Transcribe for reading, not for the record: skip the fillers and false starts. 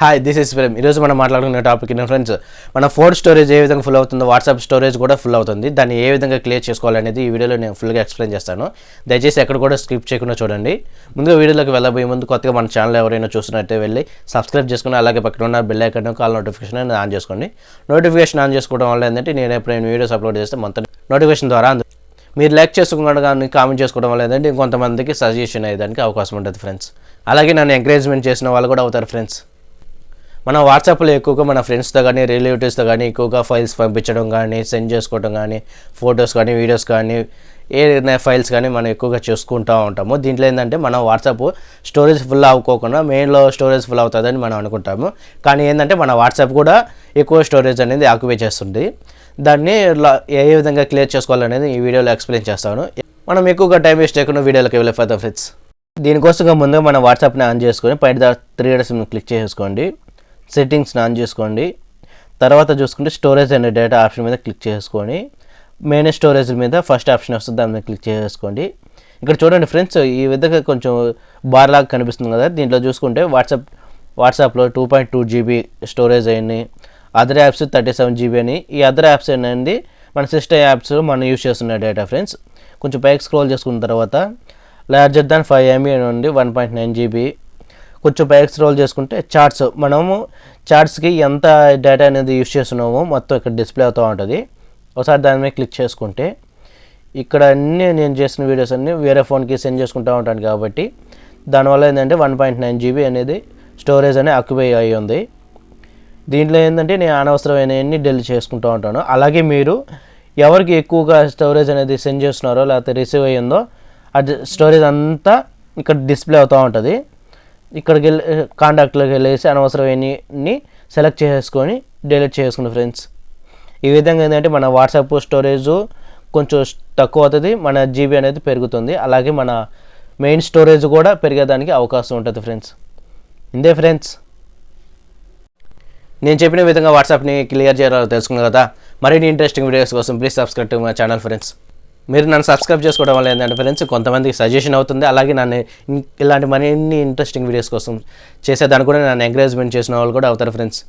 Hi this is Prem. ఈరోజు మనం మాట్లాడుకునే టాపిక్ ఏంటంటే ఫ్రెండ్స్, మన ఫోన్ స్టోరేజ్ ఏ విధంగా ఫుల్ అవుతుందో వాట్సాప్ స్టోరేజ్ కూడా ఫుల్ అవుతుంది. దాన్ని ఏ విధంగా క్లియర్ చేసుకోవాలనేది ఈ వీడియోలో నేను ఫుల్గా ఎక్స్ప్లెయిన్ చేస్తాను. దయచేసి ఎక్కడ కూడా స్కిప్ చేయకుండా చూడండి. ముందుగా వీడియోలోకి వెళ్ళబోయే ముందు కొత్తగా మన ఛానల్ ఎవరైనా చూస్తున్నట్టే వెళ్ళి సబ్స్క్రైబ్ చేసుకుని అలాగే పక్కన ఉన్న bell icon call notification on చేసుకోండి. నోటిఫికేషన్ ఆన్ చేసుకోవడం వల్ల ఏంటంటే నేను ఎప్పుడైనా వీడియోస్ అప్లోడ్ చేస్తే మొత్తం నోటిఫికేషన్ ద్వారా మీరు లైక్ చేసుకోకుండా కానీ కామెంట్ చేసుకోవడం వల్ల ఏంటంటే ఇంకొంతమందికి సజెషన్ అయ్యేదానికి అవకాశం ఉంటుంది ఫ్రెండ్స్. అలాగే నన్ను ఎంకరేజ్మెంట్ చేసిన వాళ్ళు కూడా అవుతారు ఫ్రెండ్స్. మన వాట్సాప్లో ఎక్కువగా మన ఫ్రెండ్స్తో కానీ రిలేటివ్స్తో కానీ ఎక్కువగా ఫైల్స్ పంపించడం కానీ సెండ్ చేసుకోవడం కానీ ఫొటోస్ కానీ వీడియోస్ కానీ ఏ ఫైల్స్ కానీ మనం ఎక్కువగా చేసుకుంటూ ఉంటాము. దీంట్లో ఏంటంటే మన వాట్సాప్ స్టోరేజ్ ఫుల్ అవ్వకోకుండా మెయిన్లో స్టోరేజ్ ఫుల్ అవుతుందని మనం అనుకుంటాము. కానీ ఏంటంటే మన వాట్సాప్ కూడా ఎక్కువ స్టోరేజ్ అనేది ఆక్యుపై చేస్తుంది. దాన్ని ఏ విధంగా క్లియర్ చేసుకోవాలనేది ఈ వీడియోలో ఎక్స్ప్లెయిన్ చేస్తాను. మనం ఎక్కువగా టైం వేస్ట్ చేయకుండా వీడియోలోకి వెళ్ళిపోతాం ఫ్రెండ్స్. దీనికోసంగా ముందుగా మన వాట్సాప్ని ఆన్ చేసుకొని పైన 3 డాట్స్ క్లిక్ చేసుకోండి. సెట్టింగ్స్ని ఆన్ చేసుకోండి. తర్వాత చూసుకుంటే స్టోరేజ్ అనే డేటా ఆప్షన్ మీద క్లిక్ చేసుకొని మేనేజ్ స్టోరేజ్ మీద ఫస్ట్ ఆప్షన్ వస్తుంది, దాని మీద క్లిక్ చేసుకోండి. ఇక్కడ చూడండి ఫ్రెండ్స్, ఈ విధంగా కొంచెం బార్ లాగా కనిపిస్తుంది కదా. దీంట్లో చూసుకుంటే వాట్సాప్లో 2.2 GB స్టోరేజ్ అయ్యింది. అదర్ యాప్స్ 37 GB అని. ఈ అదర్ యాప్స్ అనేది మన సిస్టమ్ యాప్స్ మనం యూజ్ చేస్తున్న డేటా ఫ్రెండ్స్. కొంచెం పైకి స్క్రోల్ చేసుకున్న తర్వాత లార్జర్ దాన్ 5 MB అని ఉంది, 1.9 GB. కొంచెం పైకి స్క్రోల్ చేసుకుంటే చార్ట్స్, మనము చార్ట్స్కి ఎంత డేటా అనేది యూజ్ చేస్తున్నామో మొత్తం ఇక్కడ డిస్ప్లే అవుతూ ఉంటుంది. ఒకసారి దాని మీద క్లిక్ చేసుకుంటే ఇక్కడ అన్నీ నేను చేసిన వీడియోస్ అన్నీ వేరే ఫోన్కి సెండ్ చేసుకుంటూ ఉంటాను కాబట్టి దానివల్ల ఏంటంటే 1.9 GB అనేది స్టోరేజ్ అనేది ఆక్యుపై అయ్యి ఉంది. దీంట్లో ఏంటంటే నేను అనవసరమైనవన్నీ డెలీట్ చేసుకుంటూ ఉంటాను. అలాగే మీరు ఎవరికి ఎక్కువగా స్టోరేజ్ అనేది సెండ్ చేస్తున్నారో లేకపోతే రిసీవ్ అయ్యిందో అది స్టోరేజ్ అంతా ఇక్కడ డిస్ప్లే అవుతూ ఉంటుంది. ఇక్కడికి వెళ్ళి కాంటాక్ట్లోకి వెళ్ళేసి అనవసరమైనవి సెలెక్ట్ చేసుకొని డిలీట్ చేసుకుని ఫ్రెండ్స్. ఈ విధంగా ఏంటంటే మన వాట్సాప్ స్టోరేజ్ కొంచెం తక్కువ అవుతుంది, మన జీబీ అనేది పెరుగుతుంది. అలాగే మన మెయిన్ స్టోరేజ్ కూడా పెరిగేదానికి అవకాశం ఉంటుంది ఫ్రెండ్స్. ఇంతే ఫ్రెండ్స్, నేను చెప్పిన విధంగా వాట్సాప్ని క్లియర్ చేయాలో తెలుసుకున్నాను కదా. మరిన్ని ఇంట్రెస్టింగ్ వీడియోస్ కోసం please subscribe to my channel friends. మీరు నన్ను సబ్స్క్రైబ్ చేసుకోవడం వల్ల ఏంటంటే ఫ్రెండ్స్ కొంతమందికి సజెషన్ అవుతుంది. అలాగే నన్ను ఇలాంటి మరిన్ని ఇంట్రెస్టింగ్ వీడియోస్ కోసం చేసేదాన్ని కూడా నన్ను ఎంకరేజ్మెంట్ చేసిన వాళ్ళు కూడా అవుతారు ఫ్రెండ్స్.